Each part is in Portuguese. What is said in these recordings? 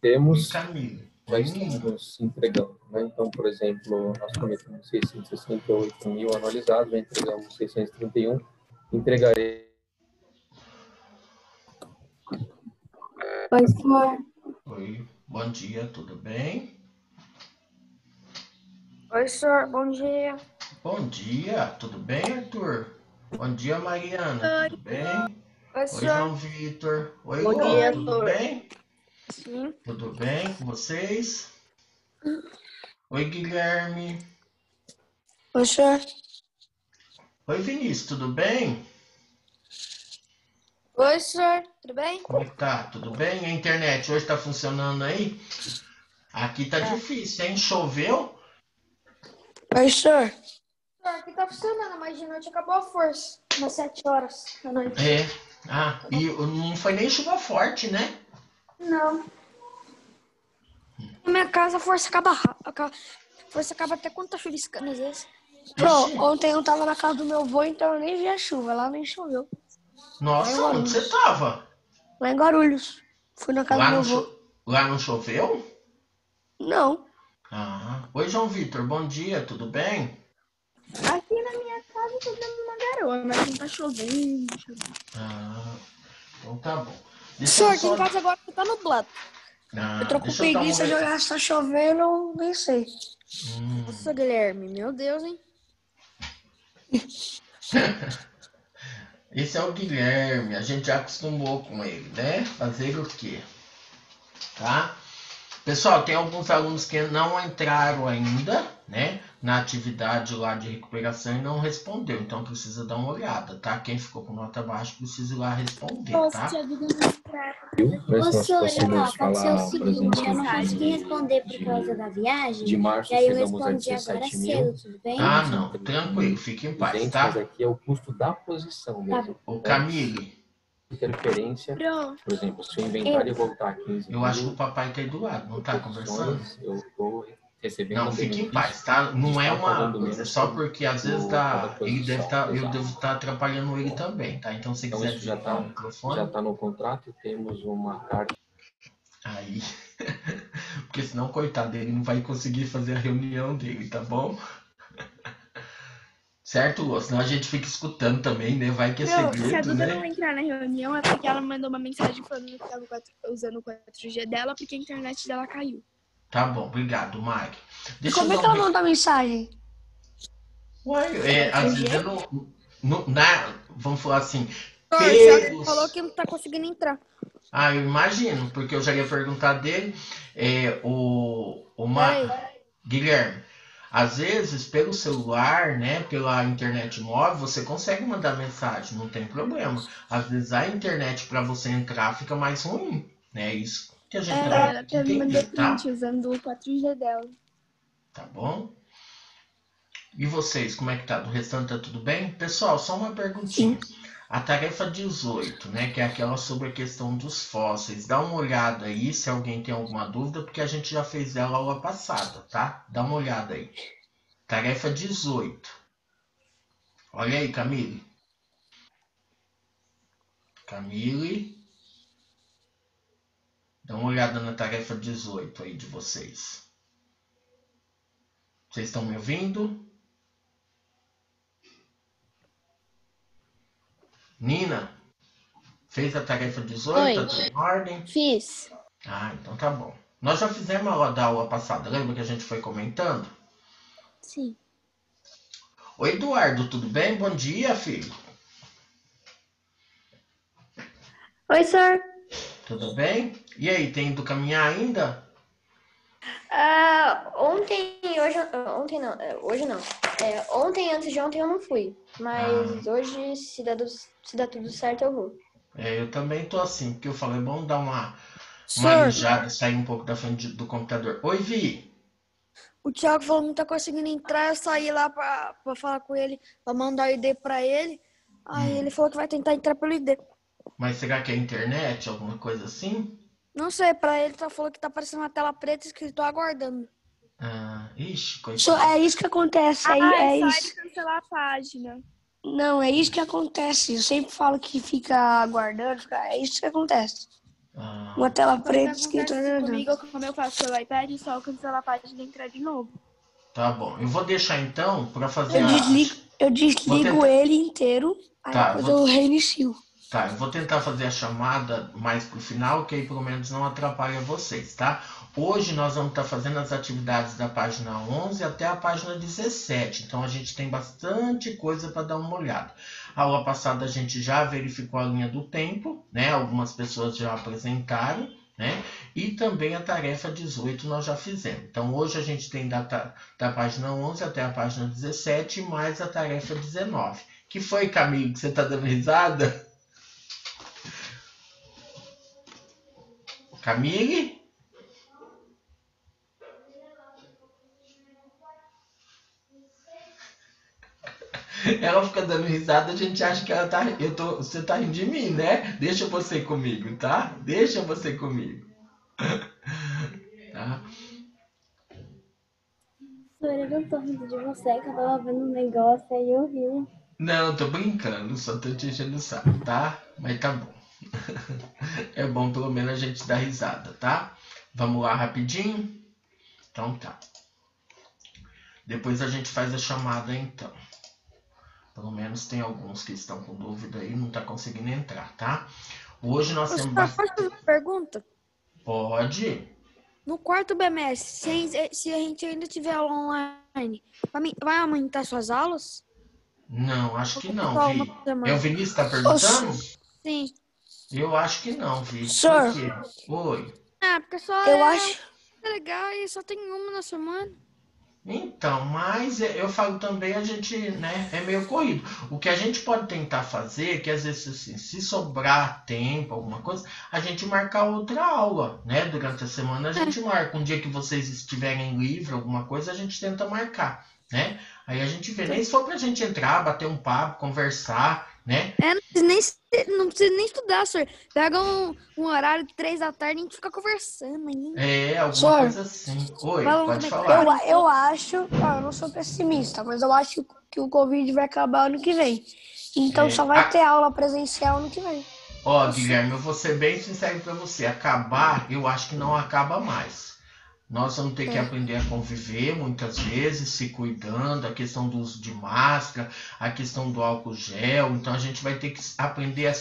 temos, Camilo. já estamos entregando, né? Então, por exemplo, nós prometemos 668 mil anualizados, já entregamos 631, entregarei. Oi, senhor. Oi, bom dia, tudo bem? Oi, senhor, bom dia. Bom dia, tudo bem, Arthur? Bom dia, Mariana, Oi. tudo bem? Oi, Oi, senhor. João Vitor. Oi, Bom Luan, dia, tudo senhor. bem? Sim. Tudo bem com vocês? Oi, Guilherme. Oi, senhor. Oi, Vinícius, tudo bem? Oi, senhor, tudo bem? Como é que tá? Tudo bem? A internet hoje tá funcionando aí? Aqui tá difícil, hein? Choveu? Oi, senhor. Aqui tá funcionando, mas de noite acabou a força. Umas 7 horas da noite. É. Ah, e não foi nem chuva forte, né? Não. Na minha casa a força acaba até quando tá chuviscando às vezes. Ixi. Ontem eu tava na casa do meu avô, então eu nem vi a chuva. Lá nem choveu. Nossa, onde você tava? Lá em Guarulhos. Fui na casa do meu avô. Lá não choveu? Não. Ah. Oi, João Vitor, bom dia, tudo bem? Aqui na minha casa tá dando uma garoa, mas não tá chovendo. Ah, então tá bom. Senhor, aqui em casa agora tá nublado. Ah, Eu tô com deixa eu dar preguiça de olhar se tá chovendo, eu nem sei. Nossa, Guilherme, meu Deus, hein? Esse é o Guilherme, a gente já acostumou com ele, né? Fazer o quê? Tá? Pessoal, tem alguns alunos que não entraram ainda, né? Na atividade lá de recuperação e não respondeu. Então precisa dar uma olhada, tá? Quem ficou com nota baixa precisa ir lá responder, tá? Ô, senhor, aconteceu o seguinte, eu não consegui responder por causa da viagem, de março, e aí eu chegamos a respondi agora 17 cedo, mil. tudo bem? Ah, não. Tranquilo, fique em paz, Mas tá? aqui é o custo da posição mesmo. Ô, Camille, Interferência, por exemplo, se o inventário voltar a 15 eu mil, acho que o papai tá aí do lado, não tá conversando? eu estou recebendo Não, fique em paz, tá? Não é uma coisa, é só porque às vezes ele deve tá, eu devo estar atrapalhando ele também, tá? Então se Então quiser isso já desligar o já microfone, está no contrato, temos uma carta. aí, porque senão, coitado, ele não vai conseguir fazer a reunião dele, tá bom? Certo, Lô? Senão a gente fica escutando também, né? Vai que é segredo, Se a Duda né? não entrar na reunião, é porque ela mandou uma mensagem falando que estava usando o 4G dela, porque a internet dela caiu. Tá bom, obrigado, Mike. Deixa Como eu é que ela mandou a mensagem? Ué, às vezes vamos falar assim, Ela falou que não tá conseguindo entrar. Ah, eu imagino, porque eu já ia perguntar dele, Guilherme, às vezes pelo celular, né, pela internet móvel, você consegue mandar mensagem, não tem problema. Às vezes a internet para você entrar fica mais ruim, né? Isso que a gente Ela tem que entender, tá? usando o 4G dela. Tá bom? E vocês, como é que tá? Do restante tá tudo bem? Pessoal, só uma perguntinha. Sim. A tarefa 18, né, que é aquela sobre a questão dos fósseis. Dá uma olhada aí se alguém tem alguma dúvida, porque a gente já fez ela aula passada, tá? Dá uma olhada aí. Tarefa 18. Olha aí, Camille. Camille. Dá uma olhada na tarefa 18 aí de vocês. Vocês estão me ouvindo? Nina? Fez a tarefa 18? Oi. Tá tudo em ordem? Fiz. Ah, então tá bom. Nós já fizemos a aula passada, lembra que a gente foi comentando? Sim. Oi, Eduardo, tudo bem? Bom dia, filho. Oi, senhor. Tudo bem? E aí, tem ido caminhar ainda? Hoje não. Ontem, antes de ontem eu não fui. Mas hoje, se der tudo certo, eu vou. Eu também tô assim, porque eu falei, é bom dar uma alijada, sair um pouco da frente do computador. Oi, Vi. O Thiago falou que não tá conseguindo entrar, eu saí lá pra falar com ele, pra mandar o ID pra ele. Aí ele falou que vai tentar entrar pelo ID. Mas será que é internet, alguma coisa assim? Não sei, pra ele falou que tá aparecendo uma tela preta escrito aguardando. Ixi, coitado. É isso que acontece. É isso. cancelar a página. Não, é isso que acontece. Eu sempre falo que fica aguardando, é isso que acontece. Uma tela preta Acontece escrita. comigo, como eu faço pelo iPad, só cancela a página e entrar de novo. Tá bom. Eu vou deixar então para fazer Eu desligo ele inteiro, aí Tá, depois eu reinicio. Tá, eu vou tentar fazer a chamada mais pro final, que aí pelo menos não atrapalha vocês, tá? Hoje nós vamos estar fazendo as atividades da página 11 até a página 17, então a gente tem bastante coisa para dar uma olhada. A aula passada a gente já verificou a linha do tempo, né? Algumas pessoas já apresentaram, né? E também a tarefa 18 nós já fizemos. Então hoje a gente tem da página 11 até a página 17, mais a tarefa 19. Que foi, Camille, que você tá dando risada? Camille? Ela fica dando risada, a gente acha que ela tá. Você tá rindo de mim, né? Deixa você comigo, tá? Deixa você comigo. Tá? Eu não tô rindo de você, que eu tava vendo um negócio aí eu ri. Não, tô brincando, só tô te enchendo o saco, tá? Mas tá bom. É bom pelo menos a gente dar risada, tá? Vamos lá rapidinho? Então tá. Depois a gente faz a chamada então. Pelo menos tem alguns que estão com dúvida aí, não tá conseguindo entrar, tá? Hoje nós temos Pode fazer uma pergunta? Pode. No quarto bimestre, se a gente ainda tiver aula online, vai aumentar suas aulas? Não, acho que não, Só Vi. uma semana. É o Vinícius que tá perguntando? Sim. Eu acho que não, Vi. Senhor. Por quê? Oi. Porque só Eu acho. legal e só tem uma na semana. Então, mas eu falo também, a gente, né, é meio corrido. O que a gente pode tentar fazer é que às vezes, assim, se sobrar tempo, alguma coisa, a gente marcar outra aula, né? Durante a semana a gente marca. Um dia que vocês estiverem livre, alguma coisa, a gente tenta marcar, né? Aí a gente vê, nem se for pra gente entrar, bater um papo, conversar, né? Não precisa nem estudar, senhor. Pega um horário de 3 da tarde e a gente fica conversando. Alguma Senhor. coisa assim. Oi, Fala, pode como é que falar. Eu acho, eu não sou pessimista, mas eu acho que o Covid vai acabar ano que vem. Então só vai ter aula presencial ano que vem. Ó, Guilherme, eu vou ser bem sincero pra você. Acabar, eu acho que não acaba mais. Nós vamos ter que aprender a conviver muitas vezes, se cuidando, a questão do uso de máscara, a questão do álcool gel. Então a gente vai ter que aprender a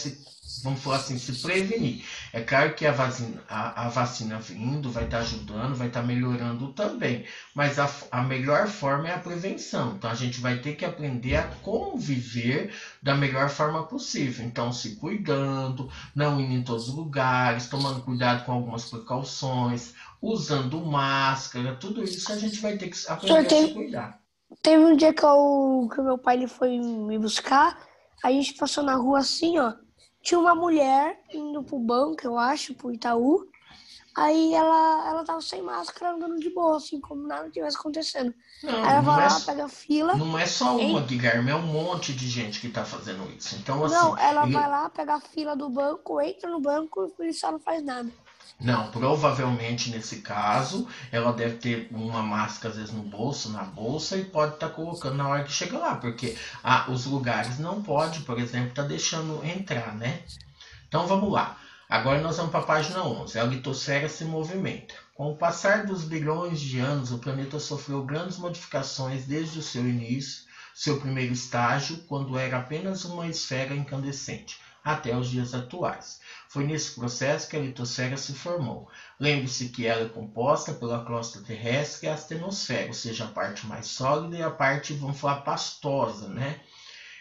vamos falar assim, se prevenir. É claro que a vacina vindo vai estar ajudando, vai estar melhorando também. Mas a melhor forma é a prevenção. Então a gente vai ter que aprender a conviver da melhor forma possível. Então se cuidando, não indo em todos os lugares, tomando cuidado com algumas precauções, usando máscara, tudo isso a gente vai ter que aprender a se cuidar. Teve um dia que o meu pai ele foi me buscar, aí a gente passou na rua assim, ó. Tinha uma mulher indo pro banco, eu acho, pro Itaú. Aí ela tava sem máscara, andando de boa, assim, como nada tivesse acontecendo. Não, aí ela não vai é, lá, pega a fila. Não é só uma, Guilherme, é um monte de gente que tá fazendo isso. Então, assim. Não, ela vai lá, pega a fila do banco, entra no banco e o policial não faz nada. Não, provavelmente nesse caso, ela deve ter uma máscara, às vezes, no bolso, na bolsa, e pode estar colocando na hora que chega lá, porque os lugares não pode, por exemplo, tá deixando entrar, né? Então vamos lá. Agora nós vamos para a página 11. A litosfera se movimenta. Com o passar dos bilhões de anos, o planeta sofreu grandes modificações desde o seu início, seu primeiro estágio, quando era apenas uma esfera incandescente, até os dias atuais. Foi nesse processo que a litosfera se formou. Lembre-se que ela é composta pela crosta terrestre e a astenosfera, ou seja, a parte mais sólida e a parte, vamos falar, pastosa, né?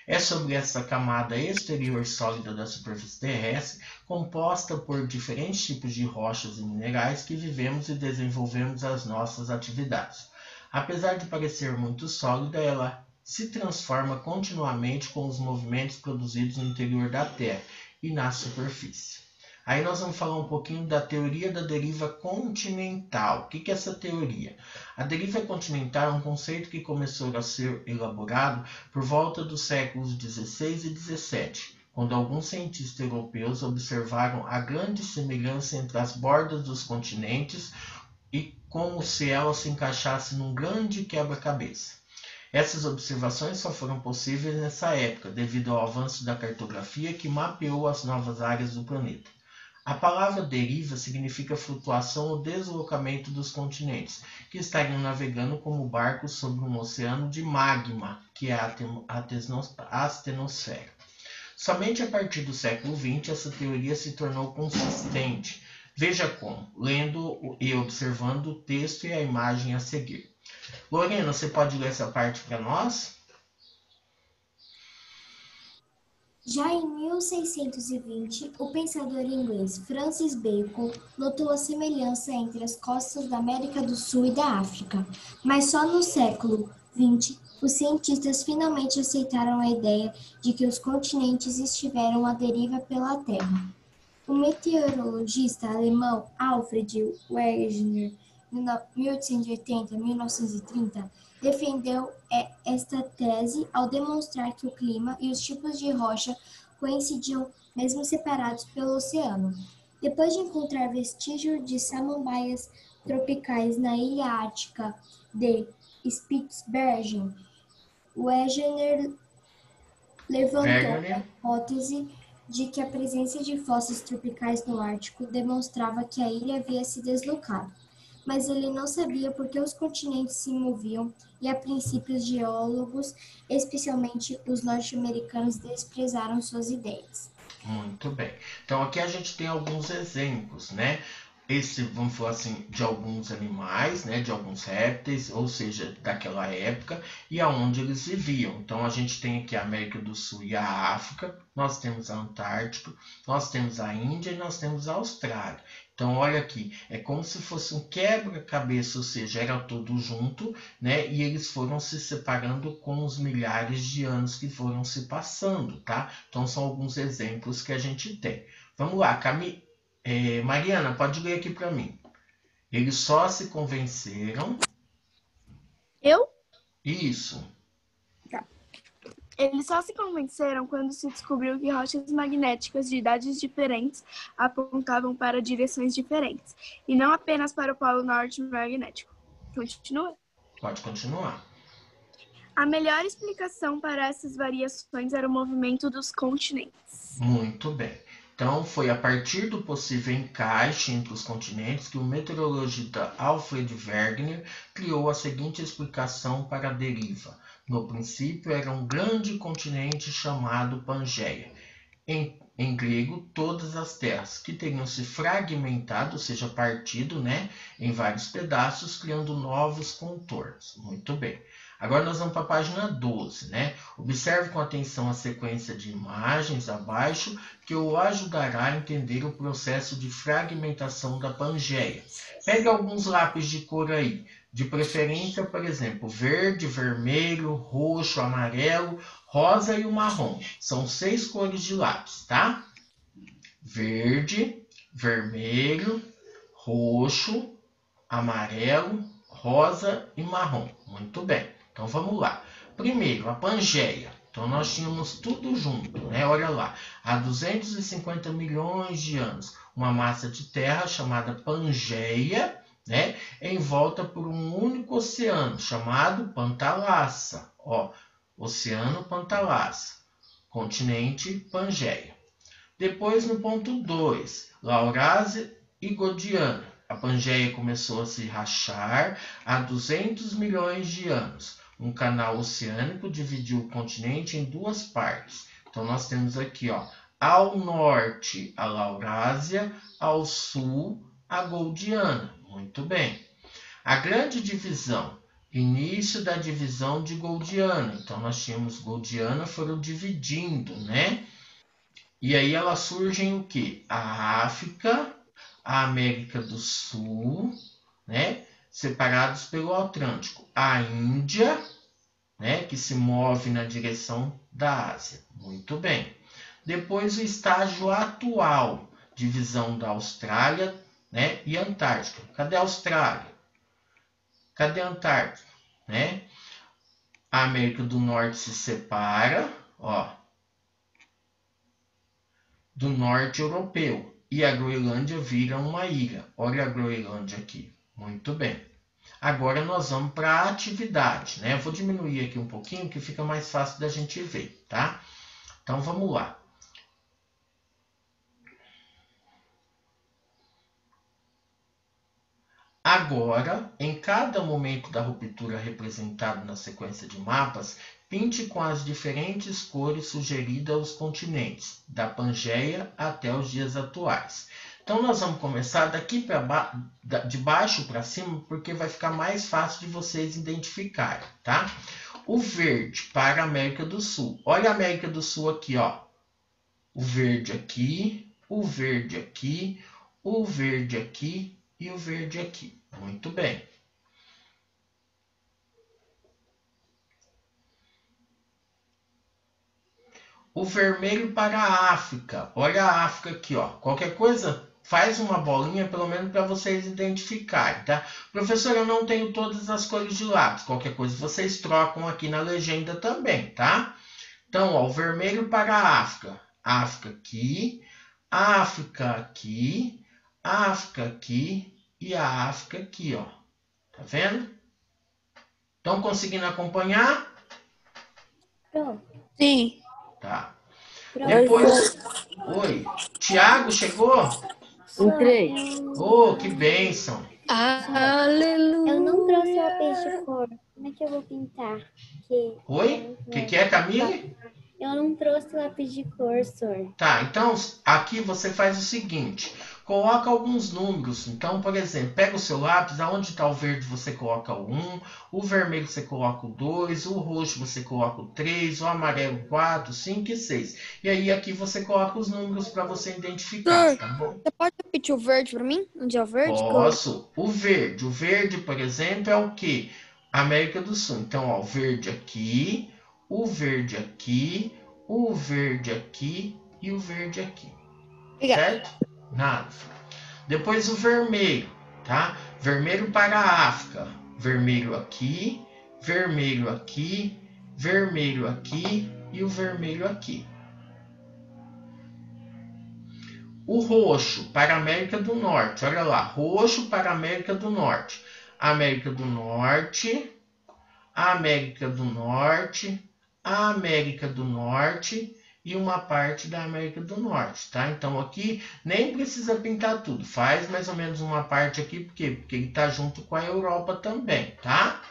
É sobre essa camada exterior sólida da superfície terrestre, composta por diferentes tipos de rochas e minerais, que vivemos e desenvolvemos as nossas atividades. Apesar de parecer muito sólida, ela se transforma continuamente com os movimentos produzidos no interior da Terra e na superfície. Aí nós vamos falar um pouquinho da teoria da deriva continental. O que é essa teoria? A deriva continental é um conceito que começou a ser elaborado por volta dos séculos XVI e XVII, quando alguns cientistas europeus observaram a grande semelhança entre as bordas dos continentes e como se elas se encaixassem num grande quebra-cabeça. Essas observações só foram possíveis nessa época, devido ao avanço da cartografia que mapeou as novas áreas do planeta. A palavra deriva significa flutuação ou deslocamento dos continentes, que estariam navegando como barcos sobre um oceano de magma, que é a astenosfera. Somente a partir do século XX essa teoria se tornou consistente. Veja como, lendo e observando o texto e a imagem a seguir. Lorena, você pode ler essa parte para nós? Já em 1620, o pensador inglês Francis Bacon notou a semelhança entre as costas da América do Sul e da África, mas só no século XX os cientistas finalmente aceitaram a ideia de que os continentes estiveram à deriva pela Terra. O meteorologista alemão Alfred Wegener, 1880-1930, defendeu esta tese ao demonstrar que o clima e os tipos de rocha coincidiam mesmo separados pelo oceano. Depois de encontrar vestígios de samambaias tropicais na ilha ártica de Spitsbergen, Wegener levantou a hipótese de que a presença de fósseis tropicais no Ártico demonstrava que a ilha havia se deslocado, mas ele não sabia por que os continentes se moviam e, a princípio, os geólogos, especialmente os norte-americanos, desprezaram suas ideias. Muito bem. Então aqui a gente tem alguns exemplos, né? Vamos falar assim, de alguns animais, né, de alguns répteis, ou seja, daquela época, e aonde eles viviam. Então, a gente tem aqui a América do Sul e a África, nós temos a Antártica, nós temos a Índia e nós temos a Austrália. Então, olha aqui, é como se fosse um quebra-cabeça, ou seja, era tudo junto, né, e eles foram se separando com os milhares de anos que foram se passando, tá? Então, são alguns exemplos que a gente tem. Vamos lá, Mariana, pode ler aqui para mim. Eles só se convenceram. Eu? Isso. Tá. Eles só se convenceram quando se descobriu que rochas magnéticas de idades diferentes apontavam para direções diferentes, e não apenas para o polo norte magnético. Continua? Pode continuar. A melhor explicação para essas variações era o movimento dos continentes. Muito bem. Então, foi a partir do possível encaixe entre os continentes que o meteorologista Alfred Wegener criou a seguinte explicação para a deriva. No princípio, era um grande continente chamado Pangeia. Em grego, todas as terras, que teriam se fragmentado, ou seja, partido, né, em vários pedaços, criando novos contornos. Muito bem. Agora nós vamos para a página 12, né? Observe com atenção a sequência de imagens abaixo, que o ajudará a entender o processo de fragmentação da Pangeia. Pegue alguns lápis de cor aí, de preferência, por exemplo, verde, vermelho, roxo, amarelo, rosa e o marrom. São 6 cores de lápis, tá? Verde, vermelho, roxo, amarelo, rosa e marrom. Muito bem. Então vamos lá. Primeiro, a Pangeia. Então nós tínhamos tudo junto, né? Olha lá, há 250 milhões de anos, uma massa de terra chamada Pangeia, né? Envolta por um único oceano chamado Pantalassa. Ó, Oceano Pantalassa, continente Pangeia. Depois no ponto 2, Laurásia e Gondwana. A Pangeia começou a se rachar há 200 milhões de anos. Um canal oceânico dividiu o continente em 2 partes. Então, nós temos aqui, ó, ao norte, a Laurásia, ao sul, a Gondwana. Muito bem. A grande divisão, início da divisão de Gondwana. Então, nós tínhamos Gondwana, foram dividindo, né? E aí, elas surgem o quê? A África, a América do Sul, né? Separados pelo Atlântico. A Índia, né, que se move na direção da Ásia. Muito bem. Depois o estágio atual, divisão da Austrália, né, e Antártica. Cadê a Austrália? Cadê a Antártica? Né? A América do Norte se separa, ó, do norte europeu. E a Groenlândia vira uma ilha. Olha a Groenlândia aqui. Muito bem. Agora nós vamos para a atividade, né? Eu vou diminuir aqui um pouquinho, que fica mais fácil da gente ver, tá? Então vamos lá. Agora, em cada momento da ruptura representado na sequência de mapas, pinte com as diferentes cores sugeridas aos continentes, da Pangeia até os dias atuais. Então, nós vamos começar daqui de baixo para cima, porque vai ficar mais fácil de vocês identificarem, tá? O verde para a América do Sul. Olha a América do Sul aqui, ó. O verde aqui, o verde aqui, o verde aqui e o verde aqui. Muito bem. O vermelho para a África. Olha a África aqui, ó. Qualquer coisa, faz uma bolinha, pelo menos para vocês identificarem, tá? Professor, eu não tenho todas as cores de lápis. Qualquer coisa, vocês trocam aqui na legenda também, tá? Então, ó, o vermelho para a África. África aqui, África aqui, África aqui e a África aqui, ó. Tá vendo? Estão conseguindo acompanhar? Pronto. Sim. Tá. Pronto. Depois... Oi. Tiago, chegou? Entrei. Oh, que bênção. Aleluia. Eu não trouxe lápis de cor. Como é que eu vou pintar? Oi? O que é, Camille? Eu não trouxe lápis de cor, senhor. Tá, então aqui você faz o seguinte. Coloca alguns números. Então, por exemplo, pega o seu lápis, aonde está o verde você coloca o 1, o vermelho você coloca o 2, o roxo você coloca o 3, o amarelo 4, 5 e 6. E aí aqui você coloca os números para você identificar, tá bom? Você pode repetir o verde pra mim? Onde é o verde? Posso. O verde, por exemplo, é o quê? América do Sul. Então, ó, o verde aqui, o verde aqui, o verde aqui e o verde aqui. Obrigada. Certo? Nada. Depois o vermelho, tá? Vermelho para a África. Vermelho aqui, vermelho aqui, vermelho aqui e o vermelho aqui. O roxo para a América do Norte. Olha lá, roxo para a América do Norte. América do Norte, América do Norte, América do Norte e uma parte da América do Norte, tá? Então aqui nem precisa pintar tudo, faz mais ou menos uma parte aqui, por quê? Porque ele tá junto com a Europa também, tá?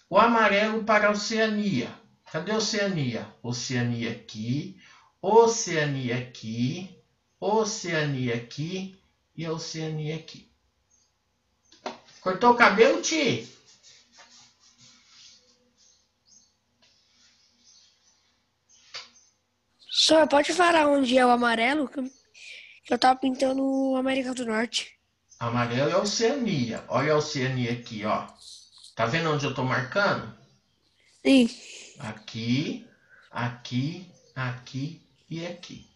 O amarelo para a Oceania. Cadê a Oceania? Oceania aqui, Oceania aqui, Oceania aqui e a Oceania aqui. Cortou o cabelo, Ti? Senhor, pode falar onde é o amarelo? Que eu tava pintando o América do Norte. Amarelo é a Oceania. Olha a Oceania aqui, ó. Tá vendo onde eu tô marcando? Sim. Aqui, aqui, aqui e aqui.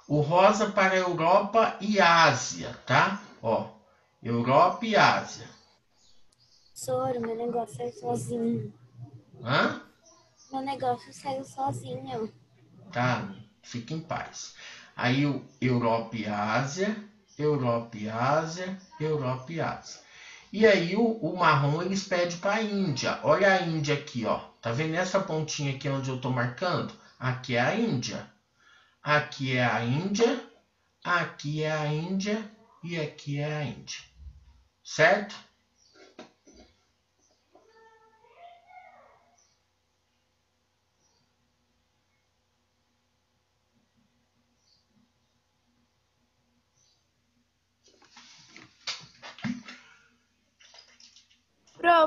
O rosa para a Europa e Ásia, tá? Ó, Europa e Ásia. Senhor, meu negócio saiu sozinho. Hã? Meu negócio saiu sozinho. Tá, fica em paz. Aí o Europa e Ásia, Europa e Ásia, Europa e Ásia. E aí o marrom eles pedem para a Índia. Olha a Índia aqui, ó. Tá vendo essa pontinha aqui onde eu tô marcando? Aqui é a Índia. Aqui é a Índia, aqui é a Índia e aqui é a Índia. Certo?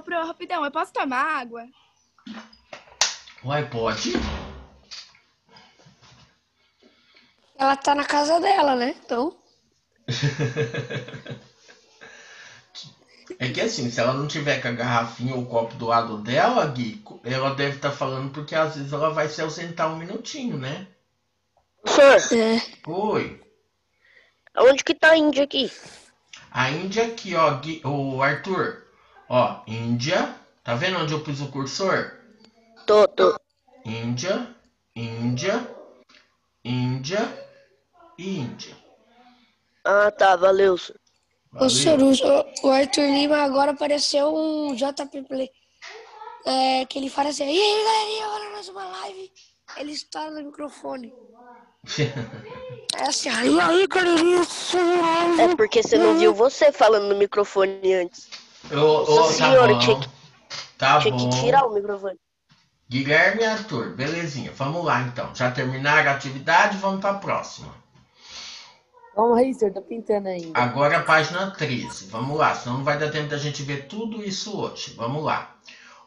Pro, rapidão, eu posso tomar água? Uai, pode? Ela tá na casa dela, né? Então. É que assim, se ela não tiver com a garrafinha ou o copo do lado dela, Gui, ela deve estar falando porque às vezes ela vai se ausentar um minutinho, né? Senhor, Oi. onde que tá a Índia aqui? A Índia aqui, ó, Gui, o Arthur. Ó, Índia. Tá vendo onde eu pus o cursor? Tô. Índia, Índia, Índia e Índia. Ah, tá, valeu, senhor. Ô, senhor, o Arthur Lima agora apareceu um JP Play. Que ele fala assim, e aí, galerinha, agora mais uma live. ele estoura no microfone. É assim, aí, galerinha. É porque você não viu você falando no microfone antes. Nossa senhora, Tá tinha bom. que tirar o microfone. Guilherme e Arthur, belezinha. Vamos lá, então. Já terminaram a atividade, vamos para a próxima. Vamos aí, senhor, tô pintando ainda. Agora a página 13. Vamos lá, senão não vai dar tempo da gente ver tudo isso hoje. Vamos lá.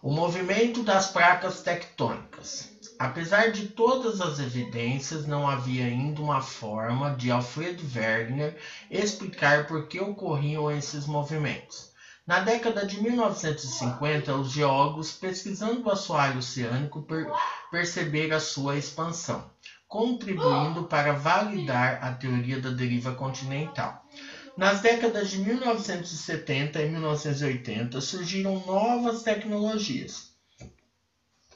O movimento das placas tectônicas. Apesar de todas as evidências, não havia ainda uma forma de Alfred Wegener explicar por que ocorriam esses movimentos. Na década de 1950, os geólogos, pesquisando o assoalho oceânico, perceberam a sua expansão, contribuindo para validar a teoria da deriva continental. Nas décadas de 1970 e 1980, surgiram novas tecnologias.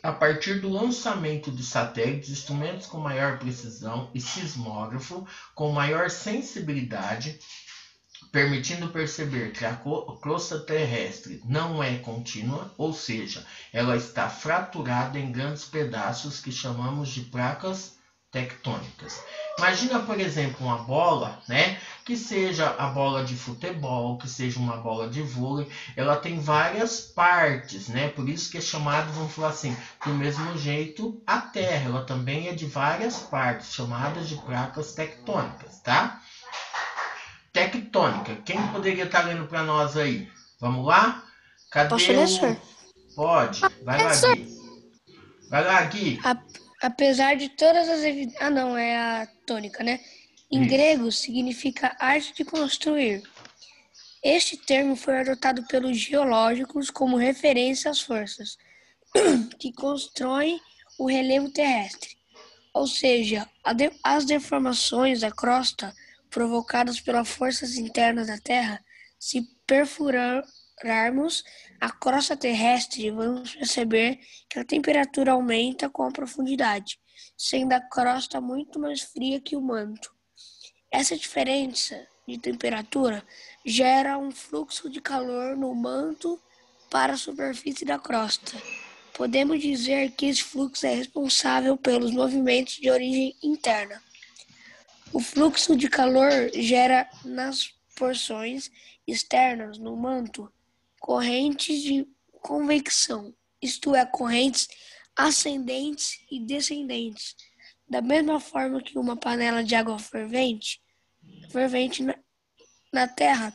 A partir do lançamento de satélites, instrumentos com maior precisão e sismógrafo com maior sensibilidade, permitindo perceber que a crosta terrestre não é contínua, ou seja, ela está fraturada em grandes pedaços que chamamos de placas tectônicas. Imagina, por exemplo, uma bola, né? Que seja a bola de futebol, que seja uma bola de vôlei, ela tem várias partes, né? Por isso que é chamado, vamos falar assim, do mesmo jeito, a Terra, ela também é de várias partes, chamadas de placas tectônicas, tá? Tectônica, quem poderia estar lendo para nós aí? Vamos lá? Cadê Posso ler, senhor? Pode, vai lá, Gui. Vai lá, Gui. Apesar de todas as evidências... Ah, não, é a tônica, né? Em grego, significa arte de construir. Este termo foi adotado pelos geológicos como referência às forças que constroem o relevo terrestre. Ou seja, as deformações da crosta provocadas pelas forças internas da Terra. Se perfurarmos a crosta terrestre, vamos perceber que a temperatura aumenta com a profundidade, sendo a crosta muito mais fria que o manto. Essa diferença de temperatura gera um fluxo de calor no manto para a superfície da crosta. Podemos dizer que esse fluxo é responsável pelos movimentos de origem interna. O fluxo de calor gera nas porções externas no manto correntes de convecção, isto é, correntes ascendentes e descendentes. Da mesma forma que uma panela de água fervente na Terra,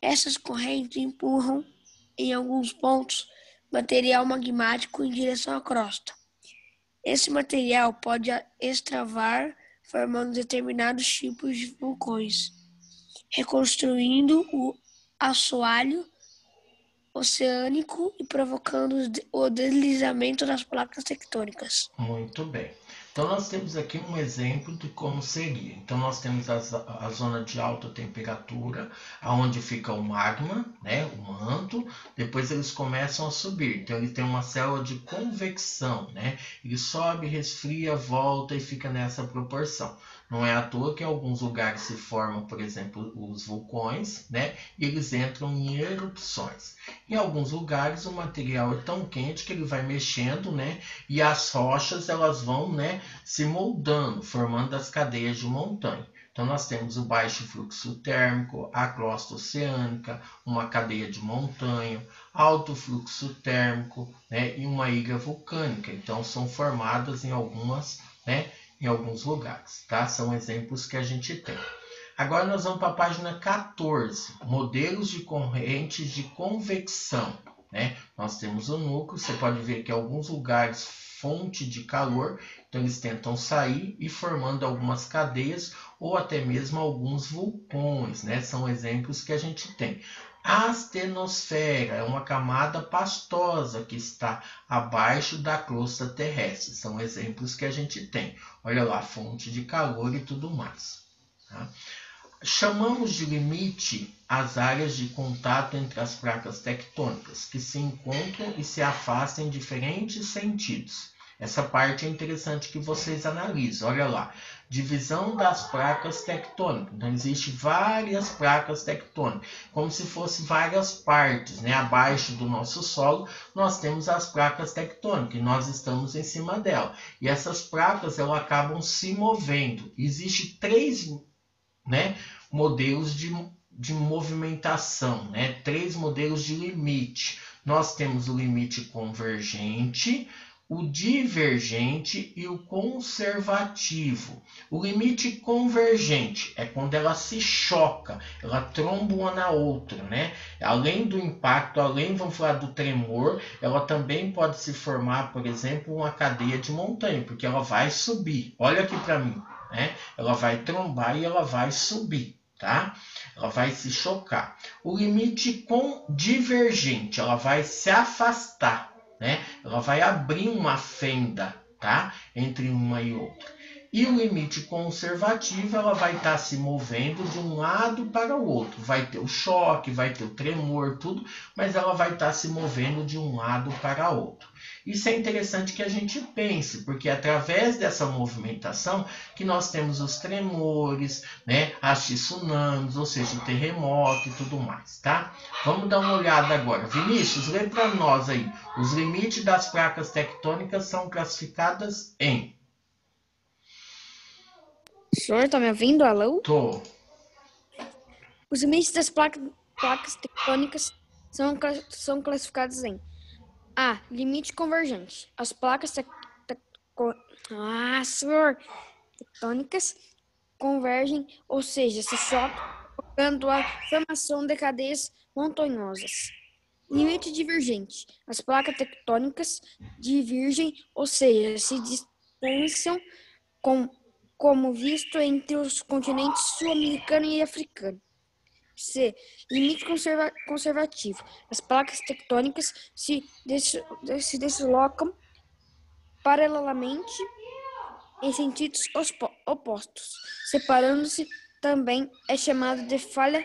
essas correntes empurram em alguns pontos material magmático em direção à crosta. Esse material pode extravar, formando determinados tipos de vulcões, reconstruindo o assoalho oceânico e provocando o deslizamento das placas tectônicas. Muito bem. Então nós temos aqui um exemplo de como seria. Então nós temos a zona de alta temperatura, aonde fica o magma, né, o manto. Depois eles começam a subir. Então ele tem uma célula de convecção, né? Ele sobe, resfria, volta e fica nessa proporção. Não é à toa que em alguns lugares se formam, por exemplo, os vulcões, né? E eles entram em erupções. Em alguns lugares o material é tão quente que ele vai mexendo, né? E as rochas elas vão, né, se moldando, formando as cadeias de montanha. Então nós temos o baixo fluxo térmico, a crosta oceânica, uma cadeia de montanha, alto fluxo térmico, né, e uma ilha vulcânica. Então são formadas em alguns lugares, tá? São exemplos que a gente tem. Agora nós vamos para a página 14, modelos de correntes de convecção, né? Nós temos o núcleo, você pode ver que em alguns lugares fonte de calor, então eles tentam sair e formando algumas cadeias ou até mesmo alguns vulcões, né? São exemplos que a gente tem. A astenosfera é uma camada pastosa que está abaixo da crosta terrestre. São exemplos que a gente tem. Olha lá, fonte de calor e tudo mais. Tá? Chamamos de limite as áreas de contato entre as placas tectônicas, que se encontram e se afastam em diferentes sentidos. Essa parte é interessante que vocês analisem. Olha lá, divisão das placas tectônicas. Então, existem várias placas tectônicas, como se fossem várias partes, né? Abaixo do nosso solo, nós temos as placas tectônicas, e nós estamos em cima dela. E essas placas, elas acabam se movendo. Existem 3, né, modelos de movimentação, né? 3 modelos de limite. Nós temos o limite convergente, o divergente e o conservativo. O limite convergente é quando ela se choca, ela tromba uma na outra, né? Além do impacto, vamos falar do tremor, ela também pode se formar, por exemplo, uma cadeia de montanha, porque ela vai subir. Olha aqui para mim, né? Ela vai trombar e ela vai subir, tá? Ela vai se chocar. O limite divergente, ela vai se afastar, né? Ela vai abrir uma fenda, tá? Entre uma e outra. E o limite conservativo, ela vai estar se movendo de um lado para o outro. Vai ter o choque, vai ter o tremor, tudo, mas ela vai estar se movendo de um lado para o outro. Isso é interessante que a gente pense, porque é através dessa movimentação que nós temos os tremores, né? As tsunamis, ou seja, o terremoto e tudo mais, tá? Vamos dar uma olhada agora. Vinícius, lê para nós aí. Os limites das placas tectônicas são classificadas em... O senhor tá me ouvindo, alô? Tô. Os limites das placas tectônicas são classificados em A. Limite convergente. As placas tectônicas convergem, ou seja, se chocam, provocando a formação de cadeias montanhosas. Limite divergente. As placas tectônicas divergem, ou seja, se distanciam como visto entre os continentes sul-americano e africano. C. Limite conservativo. As placas tectônicas se deslocam paralelamente em sentidos opostos. Separando-se também é chamado de falha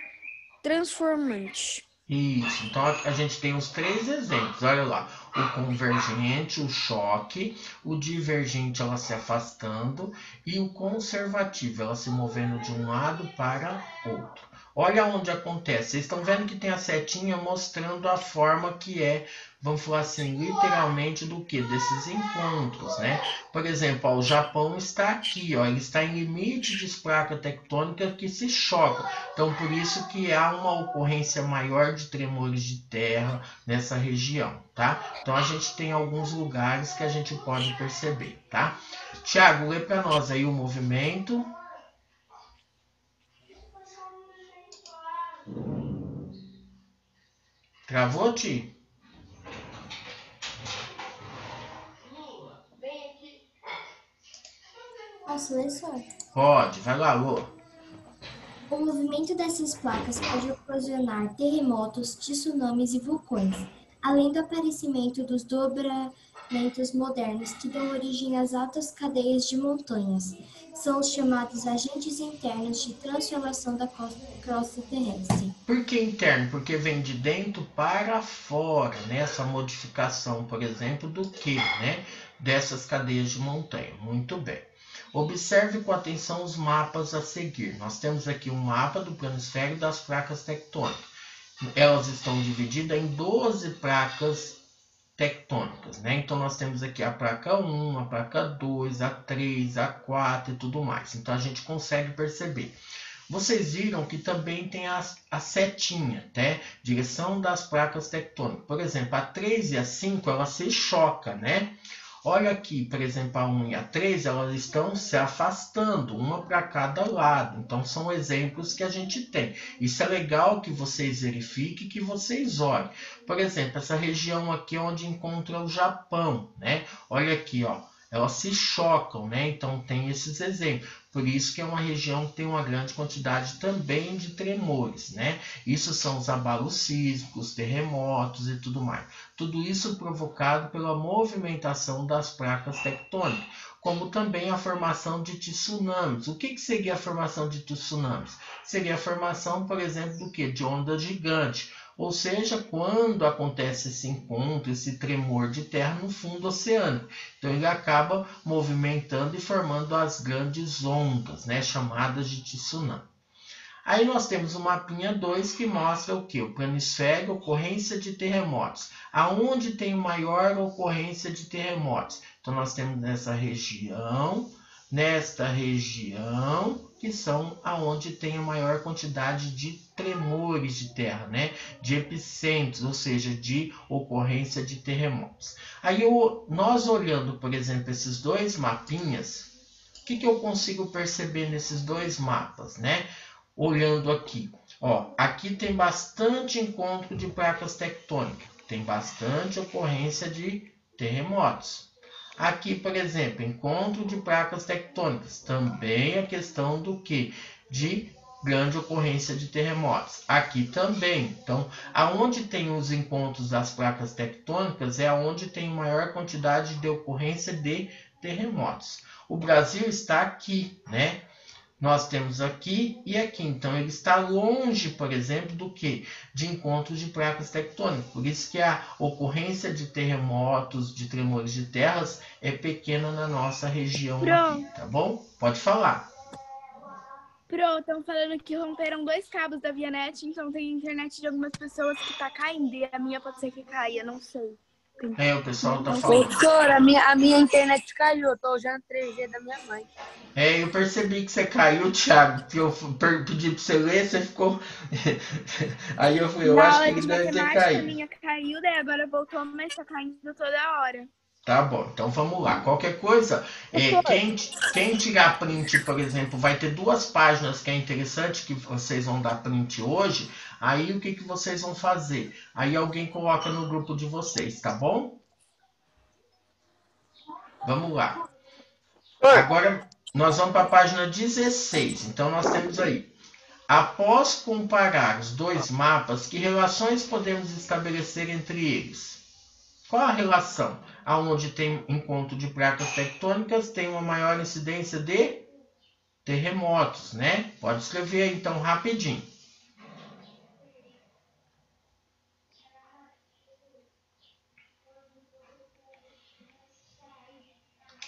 transformante. Isso, então a gente tem os 3 exemplos, olha lá, o convergente, o choque, o divergente, ela se afastando, e o conservativo, ela se movendo de um lado para outro. Olha onde acontece, vocês estão vendo que tem a setinha mostrando a forma que é, vamos falar assim, literalmente do que? Desses encontros, né? Por exemplo, ó, o Japão está aqui, ó, ele está em limite de placa tectônica que se choca. Então, por isso que há uma ocorrência maior de tremores de terra nessa região, tá? Então, a gente tem alguns lugares que a gente pode perceber, tá? Tiago, lê para nós aí o movimento. Travou, Ti? Posso ler só? Pode, vai lá, Lô. O movimento dessas placas pode ocasionar terremotos, tsunamis e vulcões, além do aparecimento dos dobramentos modernos que dão origem às altas cadeias de montanhas. São os chamados agentes internos de transformação da crosta terrestre. Por que interno? Porque vem de dentro para fora, né? Essa modificação, por exemplo, do que, né? Dessas cadeias de montanha. Muito bem. Observe com atenção os mapas a seguir. Nós temos aqui um mapa do planisfério das placas tectônicas. Elas estão divididas em 12 placas tectônicas, né? Então, nós temos aqui a placa 1, a placa 2, a 3, a 4 e tudo mais. Então, a gente consegue perceber. Vocês viram que também tem a setinha, né? Direção das placas tectônicas. Por exemplo, a 3 e a 5, ela se choca, né? Olha aqui, por exemplo, a 1 e a 3, elas estão se afastando, uma para cada lado. Então, são exemplos que a gente tem. Isso é legal que vocês verifiquem, que vocês olhem. Por exemplo, essa região aqui onde encontra o Japão, né? Olha aqui, ó. Elas se chocam, né? Então, tem esses exemplos. Por isso que é uma região que tem uma grande quantidade também de tremores, né? Isso são os abalos sísmicos, terremotos e tudo mais. Tudo isso provocado pela movimentação das placas tectônicas, como também a formação de tsunamis. O que seria a formação de tsunamis? Seria a formação, por exemplo, do que? De onda gigante. ou seja, quando acontece esse encontro, esse tremor de terra no fundo oceânico. Então ele acaba movimentando e formando as grandes ondas, né, chamadas de tsunami. Aí nós temos o mapinha 2 que mostra o que? O planisfério, ocorrência de terremotos. Aonde tem maior ocorrência de terremotos? Então nós temos nesta região, que são aonde tem a maior quantidade de tremores de terra, né? De epicentros, ou seja, de ocorrência de terremotos. Aí nós olhando, por exemplo, esses dois mapinhas, o que eu consigo perceber nesses dois mapas, né? Olhando aqui, ó, aqui tem bastante encontro de placas tectônicas, tem bastante ocorrência de terremotos. Aqui, por exemplo, encontro de placas tectônicas, também a questão do que? De grande ocorrência de terremotos. Aqui também, então, aonde tem os encontros das placas tectônicas é aonde tem maior quantidade de ocorrência de terremotos. O Brasil está aqui, né? Nós temos aqui e aqui, então ele está longe, por exemplo, do que? De encontros de placas tectônicas. Por isso que a ocorrência de terremotos, de tremores de terras é pequena na nossa região aqui, tá bom? Pode falar. Estão falando que romperam 2 cabos da Vianet, então tem internet de algumas pessoas que tá caindo e a minha pode ser que caia, não sei. O pessoal tá falando. Doutor, a minha internet caiu, eu tô usando 3G da minha mãe. Eu percebi que você caiu, Thiago, que eu pedi pra você ler, você ficou... Aí eu falei, eu acho que ele deve ter caído. A minha caiu, daí agora voltou, mas tá caindo toda hora. Tá bom, então vamos lá. Qualquer coisa, quem tirar print, por exemplo, vai ter 2 páginas que é interessante que vocês vão dar print hoje. Aí o que vocês vão fazer? Aí alguém coloca no grupo de vocês, tá bom? Vamos lá. Agora nós vamos para a página 16. Então nós temos aí. Após comparar os 2 mapas, que relações podemos estabelecer entre eles? Qual a relação? Aonde tem encontro de placas tectônicas, tem uma maior incidência de terremotos, né? Pode escrever aí, então, rapidinho.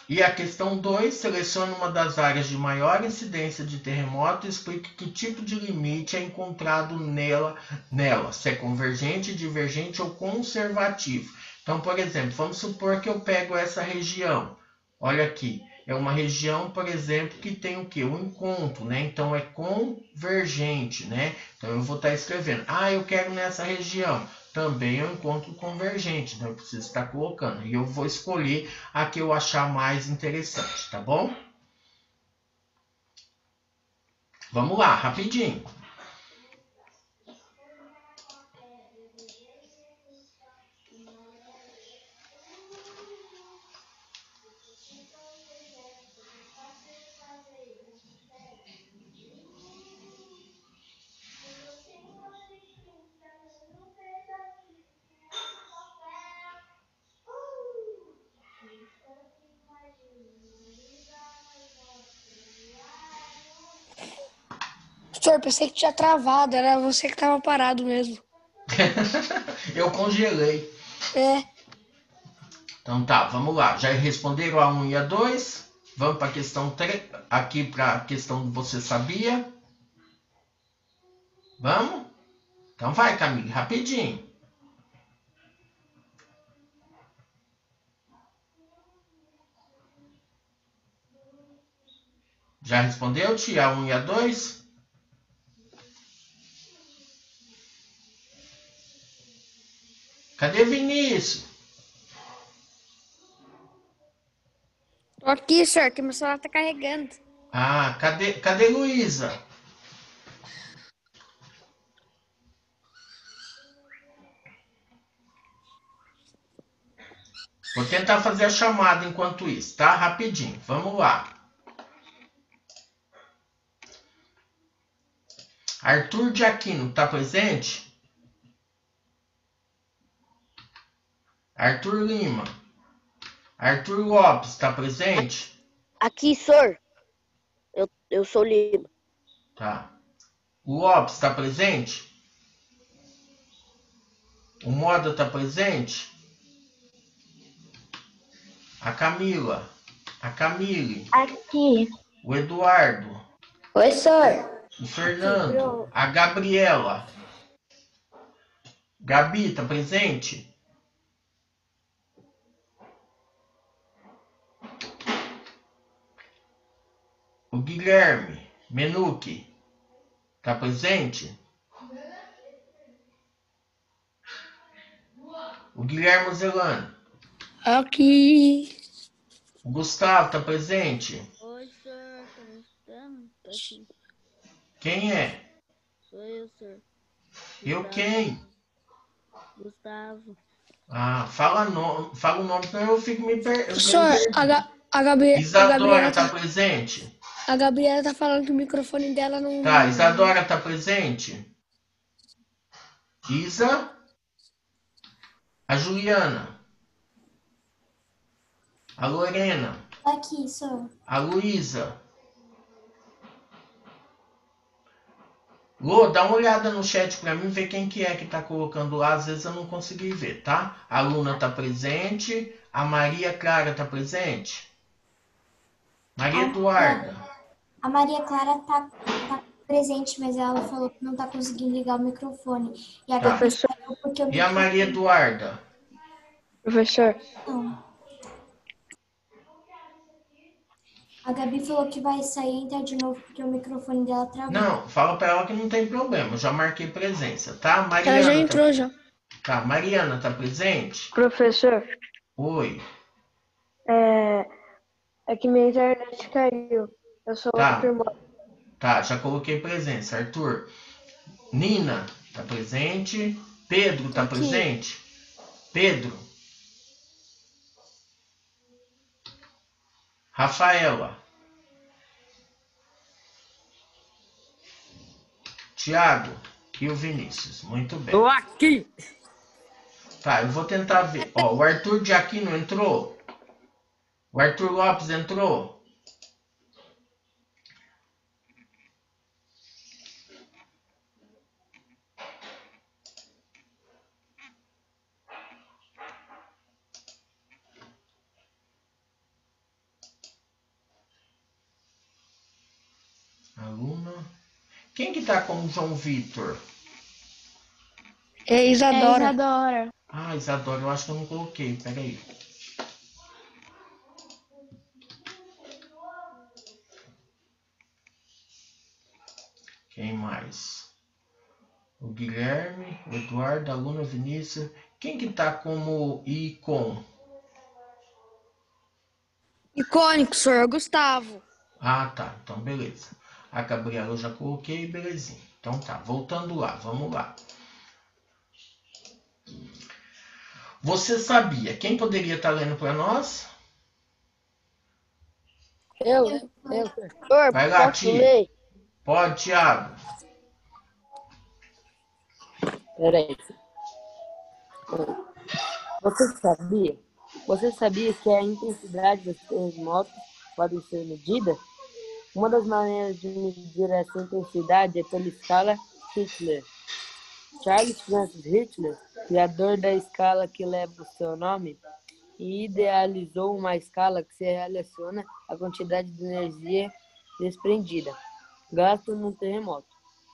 E a questão 2, selecione uma das áreas de maior incidência de terremoto e explique que tipo de limite é encontrado nela, se é convergente, divergente ou conservativo. Então, por exemplo, vamos supor que eu pego essa região. Olha aqui, é uma região, por exemplo, que tem o quê? Um encontro, né? Então, é convergente, né? Então, eu vou estar escrevendo. Eu quero nessa região. Também é um encontro convergente, então eu preciso estar colocando. E eu vou escolher a que eu achar mais interessante, tá bom? Vamos lá, rapidinho. Professor, pensei que tinha travado, era você que tava parado mesmo. Eu congelei. Então tá, vamos lá. Já responderam a 1 e a 2. Vamos para a questão 3. Aqui para a questão você sabia. Vamos? Então vai, Camille, rapidinho. Já respondeu, tia, a 1 e a 2? Cadê Vinícius? Tô aqui, senhor, que meu celular tá carregando. Cadê Luísa? Vou tentar fazer a chamada enquanto isso, tá? Rapidinho, vamos lá. Arthur de Aquino, tá presente? Arthur Lima. Arthur Lopes, está presente? Aqui, senhor. Eu sou Lima. Tá. O Lopes está presente? O Moda tá presente? A Camila. A Camille. Aqui. O Eduardo. Oi, senhor. O Fernando. A Gabriela. Gabi, tá presente? O Guilherme Menuque. Tá presente? O Guilherme Zelano. Aqui. O Gustavo tá presente? Oi, senhor. Como estamos? Tá aqui. Quem é? Sou eu, senhor. Eu Gustavo. quem? Gustavo. Ah, fala o nome, senão eu fico me perdendo. Senhor, a Gabriela Isadora tá presente? A Gabriela tá falando que o microfone dela não... Tá, Isadora tá presente? Isa? A Juliana? A Lorena? Aqui, sou. A Luísa? Lô, dá uma olhada no chat pra mim, ver quem que é que tá colocando lá. Às vezes eu não consegui ver, tá? A Luna tá presente. A Maria Clara tá presente? Maria Eduarda? A Maria Clara tá presente, mas ela falou que não tá conseguindo ligar o microfone. E a Gabi saiu porque o E a Maria Eduarda? Professor. Não. A Gabi falou que vai sair e entrar de novo porque o microfone dela travou. Não, fala pra ela que não tem problema. Eu já marquei presença, tá? Mariana Ela já entrou, já. Tá, Mariana tá presente? Professor. Oi. É que minha internet caiu. Eu sou o Arthur Mota. Tá, já coloquei presença. Arthur. Nina tá presente? Pedro tá presente? Pedro. Rafaela. Tiago e o Vinícius. Muito bem. Tô aqui. Tá, eu vou tentar ver. Ó, o Arthur de Aquino entrou? O Arthur Lopes entrou? Aluna. Quem que tá com o João Vitor? É Isadora. É Isadora. Ah, Isadora, eu acho que eu não coloquei. Pera aí. Quem mais? O Guilherme, o Eduardo, a Luna, Vinícius. Quem que tá como Icon? Icônico, senhor Gustavo. Ah, tá. Então, beleza. A Gabriela eu já coloquei, belezinha. Então tá, voltando lá, vamos lá. Você sabia? Quem poderia estar lendo para nós? Eu. Vai lá, Tia. Pode, Thiago. Peraí. Você sabia que a intensidade dos terremotos pode ser medida? Uma das maneiras de medir essa intensidade é pela escala Richter. Charles Francis Richter, criador da escala que leva o seu nome, idealizou uma escala que se relaciona à quantidade de energia desprendida, gasta num terremoto.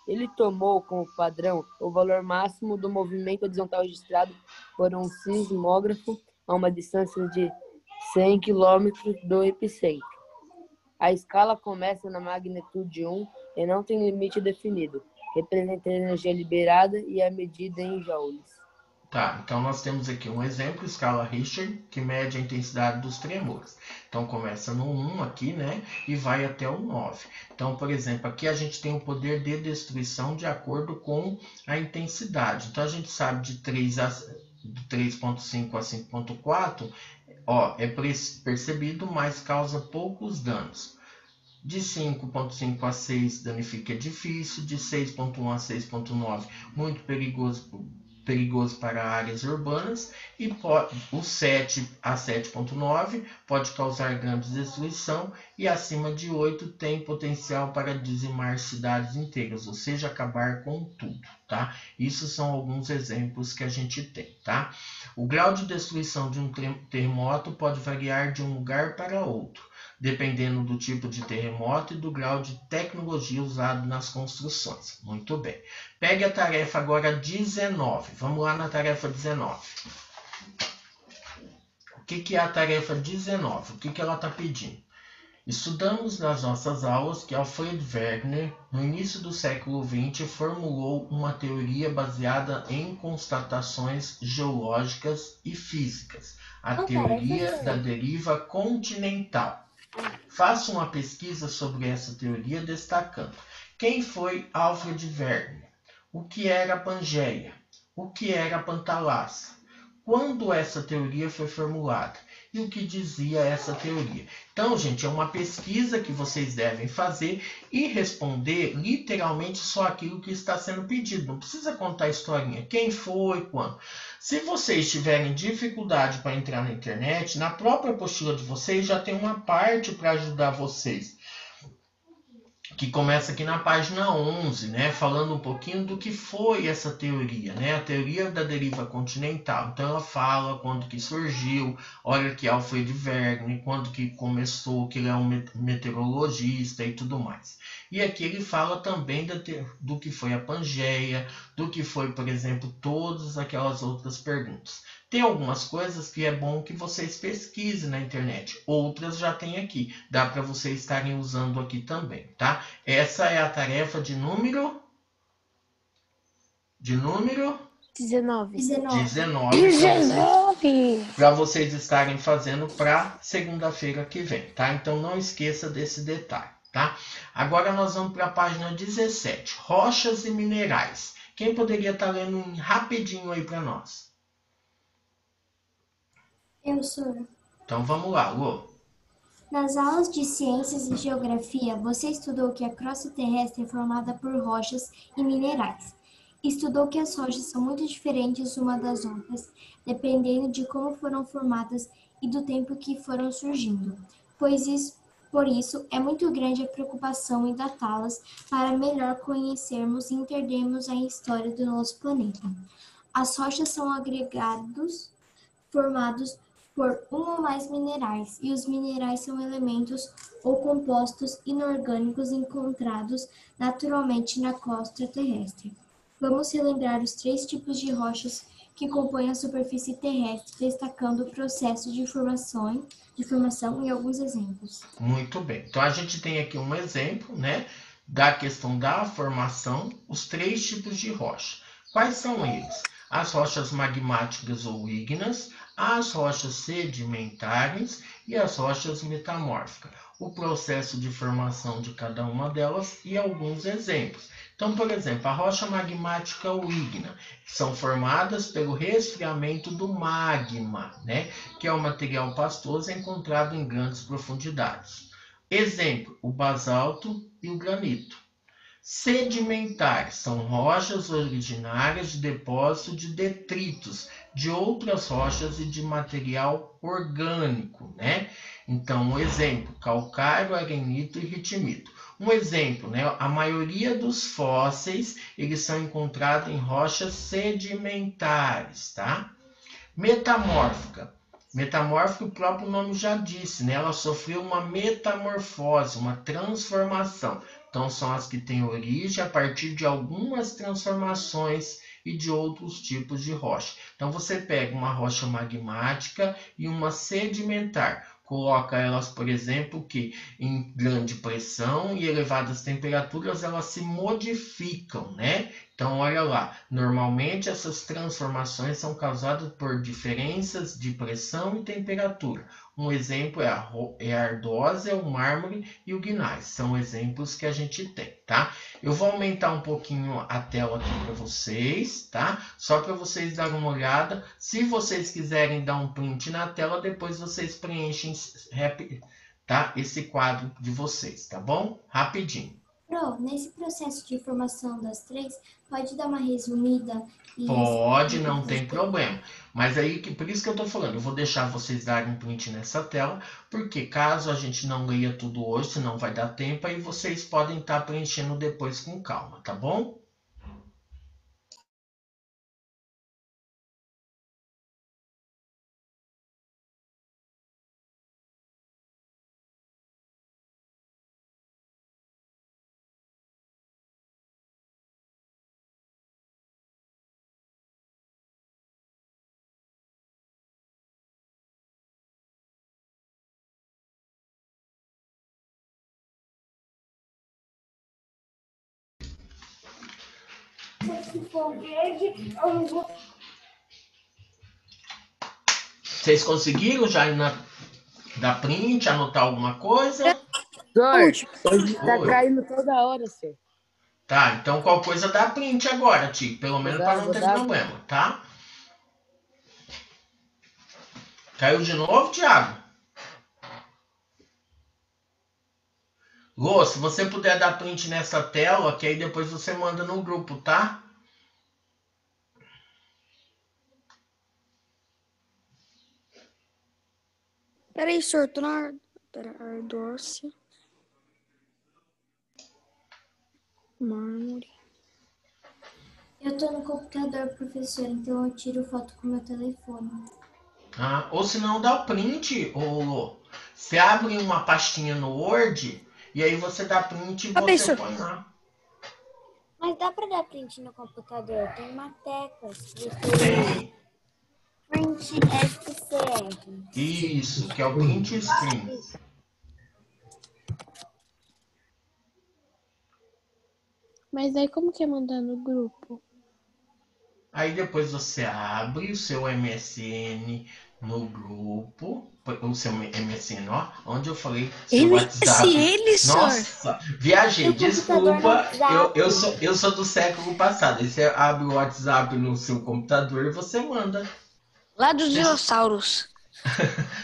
Ele tomou como padrão o valor máximo do movimento horizontal registrado por um sismógrafo a uma distância de 100 km do epicentro. A escala começa na magnitude 1 e não tem limite definido, representa a energia liberada e é medida em joules. Tá, então nós temos aqui um exemplo, escala Richter, que mede a intensidade dos tremores. Então começa no 1 aqui, né, e vai até o 9. Então, por exemplo, aqui a gente tem o poder de destruição de acordo com a intensidade. Então a gente sabe de 3.5 a 5.4, ó, é percebido, mas causa poucos danos. De 5.5 a 6 danifica edifício, de 6.1 a 6.9 muito perigoso perigoso para áreas urbanas, e o 7 a 7.9 pode causar grande destruição, e acima de 8 tem potencial para dizimar cidades inteiras, ou seja, acabar com tudo, tá? Isso são alguns exemplos que a gente tem, tá? O grau de destruição de um terremoto pode variar de um lugar para outro, dependendo do tipo de terremoto e do grau de tecnologia usado nas construções. Muito bem. Pegue a tarefa agora 19. Vamos lá na tarefa 19. O que é a tarefa 19? O que ela está pedindo? Estudamos nas nossas aulas que Alfred Wegener, no início do século XX, formulou uma teoria baseada em constatações geológicas e físicas, a teoria da deriva continental. Faça uma pesquisa sobre essa teoria destacando quem foi Alfred Wegener, o que era a Pangeia, o que era a Pantalassa, quando essa teoria foi formulada e o que dizia essa teoria. Então, gente, é uma pesquisa que vocês devem fazer e responder literalmente só aquilo que está sendo pedido. Não precisa contar a historinha, quem foi, quando. Se vocês tiverem dificuldade para entrar na internet, na própria apostila de vocês já tem uma parte para ajudar vocês, que começa aqui na página 11, né, falando um pouquinho do que foi essa teoria, né, a teoria da deriva continental. Então ela fala quando que surgiu, olha que Alfred Wegener, quando que começou, que ele é um meteorologista e tudo mais. E aqui ele fala também do que foi a Pangeia, do que foi, por exemplo, todas aquelas outras perguntas. Tem algumas coisas que é bom que vocês pesquisem na internet. Outras já tem aqui. Dá para vocês estarem usando aqui também, tá? Essa é a tarefa de número... 19. 19. Para vocês estarem fazendo para segunda-feira que vem, tá? Então não esqueça desse detalhe, tá? Agora nós vamos para a página 17. Rochas e minerais. Quem poderia estar lendo rapidinho aí para nós? Eu sou. Então vamos lá, Lu. Nas aulas de Ciências e Geografia, você estudou que a crosta terrestre é formada por rochas e minerais. Estudou que as rochas são muito diferentes umas das outras, dependendo de como foram formadas e do tempo que foram surgindo. Por isso, é muito grande a preocupação em datá-las para melhor conhecermos e entendermos a história do nosso planeta. As rochas são agregados formados por um ou mais minerais, e os minerais são elementos ou compostos inorgânicos encontrados naturalmente na crosta terrestre. Vamos relembrar os 3 tipos de rochas que compõem a superfície terrestre, destacando o processo de formação e alguns exemplos. Muito bem. Então a gente tem aqui um exemplo, né, da questão da formação, os 3 tipos de rocha. Quais são eles? As rochas magmáticas ou ígneas, as rochas sedimentares e as rochas metamórficas. O processo de formação de cada uma delas e alguns exemplos. Então, por exemplo, a rocha magmática ou ígnea são formadas pelo resfriamento do magma, né, que é um material pastoso encontrado em grandes profundidades. Exemplo, o basalto e o granito. Sedimentares são rochas originárias de depósito de detritos de outras rochas e de material orgânico, né? Então, um exemplo, calcário, arenito e ritmito. Um exemplo, né? A maioria dos fósseis, eles são encontrados em rochas sedimentares, tá? Metamórfica. Metamórfica, o próprio nome já disse, né? Ela sofreu uma metamorfose, uma transformação. Então, são as que têm origem a partir de algumas transformações e de outros tipos de rocha. Então, você pega uma rocha magmática e uma sedimentar. Coloca elas, por exemplo, que em grande pressão e elevadas temperaturas, elas se modificam, né? Então, olha lá, normalmente essas transformações são causadas por diferenças de pressão e temperatura. Um exemplo é a ardósia, o mármore e o gneiss. São exemplos que a gente tem, tá? Eu vou aumentar um pouquinho a tela aqui para vocês, tá? Só para vocês darem uma olhada. Se vocês quiserem dar um print na tela, depois vocês preenchem, tá? Esse quadro de vocês, tá bom? Rapidinho. Pro, nesse processo de formação das três, pode dar uma resumida? Pode, não tem problema. Mas aí, por isso que eu tô falando, eu vou deixar vocês darem um print nessa tela, porque caso a gente não leia tudo hoje, senão vai dar tempo, aí vocês podem estar preenchendo depois com calma, tá bom? Vocês conseguiram já ir dar print, anotar alguma coisa? Hoje tá caindo toda hora, senhor. Tá, então qual coisa dá print agora, Tico. Pelo menos para não ter problema, tá? Caiu de novo, Thiago? Lô, se você puder dar print nessa tela, que aí depois você manda no grupo, tá? Peraí, senhor, tô na Ardórcia. Mármore. Eu tô no computador, professor, então eu tiro foto com o meu telefone. Ah, ou se não, dá o print, Lô. Você abre uma pastinha no Word e aí você dá print e você põe lá. Mas dá pra dar print no computador? Tem uma tecla. Tem. Print SCR. Isso, que é o print screen. Mas aí como que é mandar no grupo? Aí depois você abre o seu MSN no grupo, o seu MSN, ó, onde eu falei seu WhatsApp. Nossa, viajei, desculpa, eu sou do século passado. Aí você abre o WhatsApp no seu computador e você manda. Lá dos dinossauros.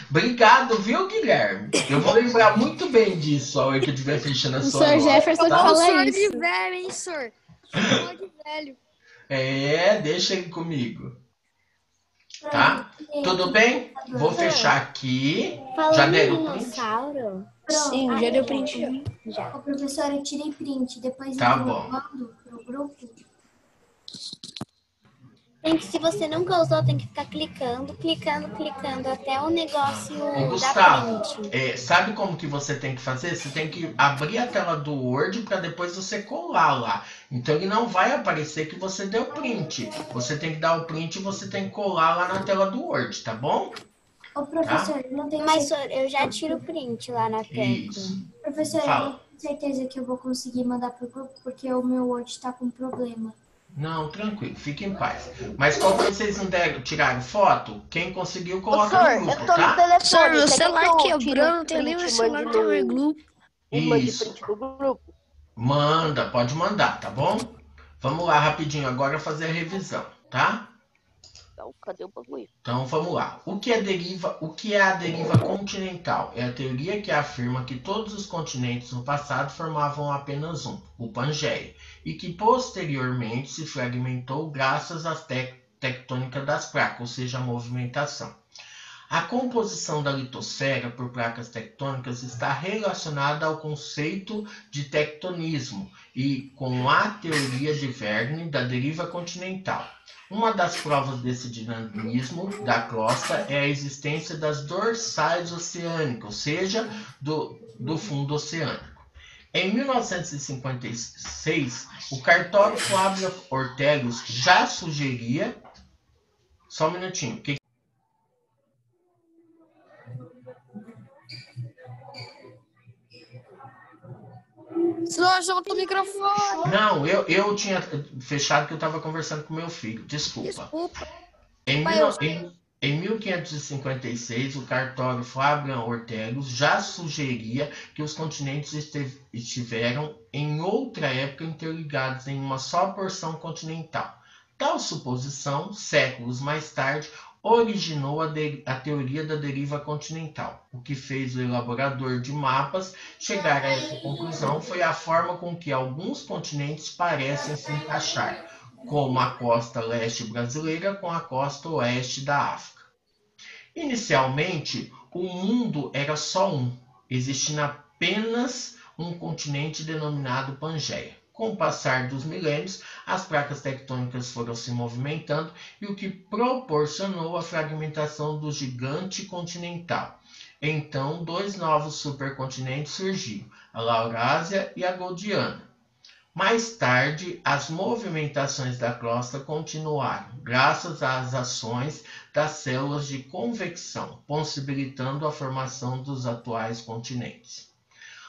Obrigado, viu, Guilherme? Eu vou lembrar muito bem disso a hora que eu estiver fechando a sua O Sr. Jefferson tá? fala isso. de velho, hein, senhor? Chamou de velho. Deixa ele comigo. Tá? Tudo bem? Vou fechar aqui. Falando Já deram em print? dinossauro? Sim, já deu print. Já. Ô, professora, eu tirei print. Depois Tá eu bom. mando pro grupo. Se você nunca usou, tem que ficar clicando até o negócio Ô, dar Gustavo, print. sabe como que você tem que fazer? Você tem que abrir a tela do Word para depois você colar lá. Então ele não vai aparecer que você deu print. Você tem que dar o print e você tem que colar lá na tela do Word, tá bom? Ô, professor, não tem Mas eu já tiro print lá na tela. Isso. Professor, eu Fala. não tenho certeza que eu vou conseguir mandar pro grupo porque o meu Word está com problema. Não, tranquilo, fique em paz. Mas como vocês não tiraram foto, quem conseguiu coloca Senhor, no grupo, eu tô no tá? telefone. Senhor, meu Você quer celular que eu quebrou, tire não tenho nem meu celular mande no meu grupo. E mande Isso. print pro grupo? Manda, pode mandar, tá bom? Vamos lá rapidinho agora fazer a revisão, tá? Então, cadê o bagulho? Então vamos lá. O que é a deriva continental? É a teoria que afirma que todos os continentes no passado formavam apenas um, o Pangeia, e que posteriormente se fragmentou graças à tectônica das placas, ou seja, a movimentação. A composição da litosfera por placas tectônicas está relacionada ao conceito de tectonismo e com a teoria de Verne da deriva continental. Uma das provas desse dinamismo da crosta é a existência das dorsais oceânicas, ou seja, do fundo oceânico. Em 1956, o cartório Flávio Ortegas já sugeria... Só um minutinho. Senhor, junta o microfone. Não, eu tinha fechado que eu estava conversando com meu filho. Desculpa. Em 1556, o cartório Flávio Ortegas já sugeria que os continentes estiveram em outra época interligados em uma só porção continental. Tal suposição, séculos mais tarde, originou a teoria da deriva continental. O que fez o elaborador de mapas chegar a essa conclusão foi a forma com que alguns continentes parecem se encaixar, como a costa leste brasileira com a costa oeste da África. Inicialmente, o mundo era só um, existindo apenas um continente denominado Pangeia. Com o passar dos milênios, as placas tectônicas foram se movimentando e o que proporcionou a fragmentação do gigante continental. Então, 2 novos supercontinentes surgiram, a Laurásia e a Gondwana. Mais tarde, as movimentações da crosta continuaram, graças às ações das células de convecção, possibilitando a formação dos atuais continentes.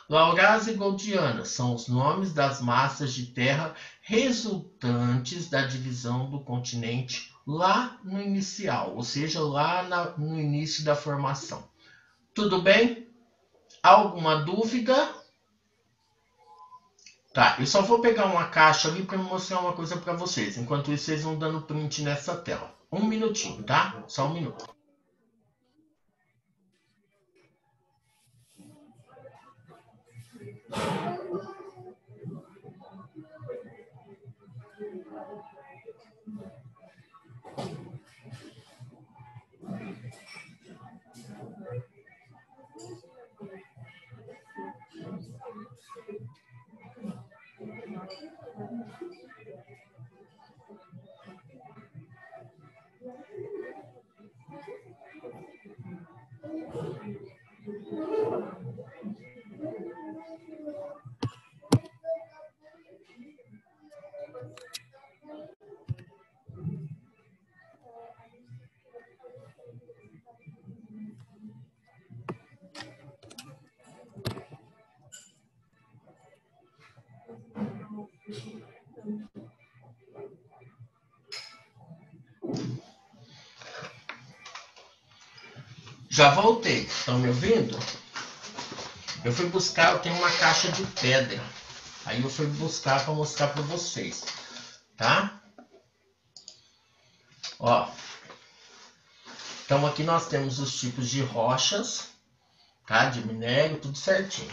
Laurásia e Gondwana são os nomes das massas de terra resultantes da divisão do continente lá no inicial, ou seja, lá no início da formação. Tudo bem? Alguma dúvida? Tá, eu só vou pegar uma caixa ali para mostrar uma coisa para vocês. Enquanto isso, vocês vão dando print nessa tela. 1 minutinho, tá? Só 1 minuto. Já voltei, estão me ouvindo? Eu fui buscar, eu tenho uma caixa de pedra. Aí eu fui buscar para mostrar para vocês, tá? Ó. Então aqui nós temos os tipos de rochas, tá? De minério, tudo certinho.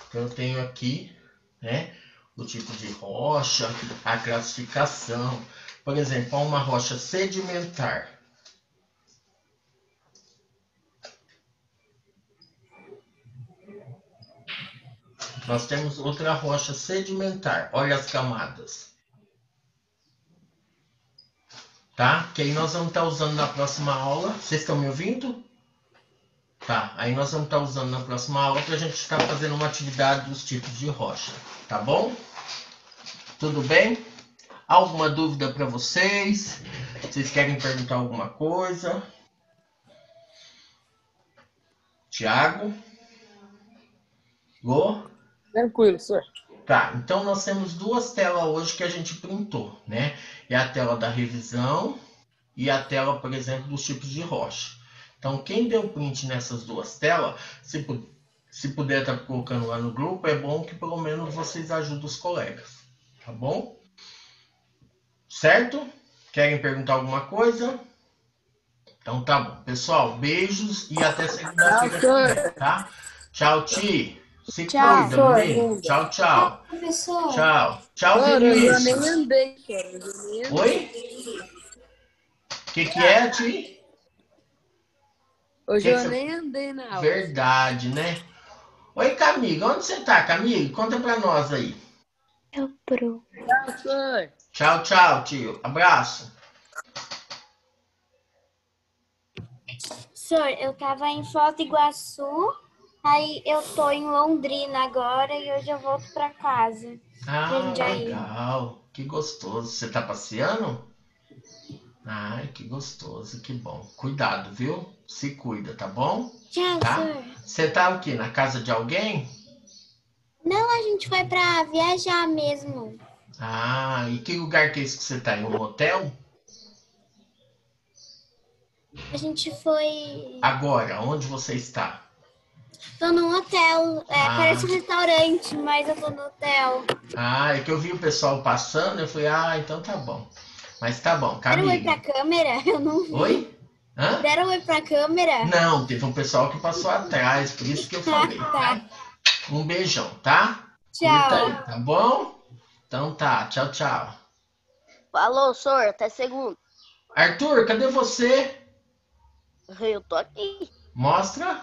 Então eu tenho aqui, né? O tipo de rocha, a classificação. Por exemplo, uma rocha sedimentar. Nós temos outra rocha sedimentar. Olha as camadas. Tá? Que aí nós vamos estar usando na próxima aula. Vocês estão me ouvindo? Tá. Aí nós vamos estar usando na próxima aula para a gente estar fazendo uma atividade dos tipos de rocha. Tá bom? Tudo bem? Alguma dúvida para vocês? Vocês querem perguntar alguma coisa? Tiago? Gô? Tranquilo, senhor. Tá, então nós temos 2 telas hoje que a gente printou, né? É a tela da revisão e a tela, por exemplo, dos tipos de rocha. Então, quem deu print nessas 2 telas, se puder estar colocando lá no grupo, é bom que pelo menos vocês ajudem os colegas, tá bom? Certo? Querem perguntar alguma coisa? Então tá bom. Pessoal, beijos e até segunda-feira, tá? Tchau, Ti. Se cuida, menino. Tchau, tchau. Professor. Tchau. Tchau, Vinícius. Eu Vinícius. nem andei, cara. Oi? O que é, Ti? Hoje eu nem andei na aula. Verdade, né? Oi, Camila. Onde você tá, Camila? Conta pra nós aí. Eu pro. Tchau, senhor. Tchau, tchau, tio. Abraço. Senhor, eu tava em Foz do Iguaçu, aí eu tô em Londrina agora e hoje eu volto pra casa. Ah, legal. Que gostoso. Você tá passeando? Ai, que gostoso, que bom. Cuidado, viu? Se cuida, tá bom? Tchau, tá? senhor. Você tá o quê? Na casa de alguém? Não, a gente foi pra viajar mesmo. Ah, e que lugar que é esse que você tá? Em um hotel? A gente foi... Agora, onde você está? Tô num hotel. Parece um restaurante, mas eu tô no hotel. Ah, é que eu vi o pessoal passando, eu falei, então tá bom. Mas tá bom, Quero Camila. ir pra câmera? Eu não vi. Oi? Hã? Deram oi pra câmera? Não, teve um pessoal que passou atrás, por isso que eu falei, tá? Um beijão, tá? Tchau. Curta aí, tá bom? Então tá, tchau, tchau. Falou, senhor, até segunda. Arthur, cadê você? Eu tô aqui. Mostra.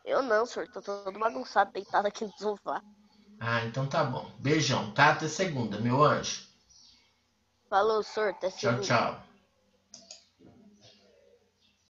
Eu não, senhor, tô todo bagunçado, deitado aqui no sofá. Ah, então tá bom. Beijão, tá? Até segunda, meu anjo. Falou, senhor, até segunda. Tchau, tchau.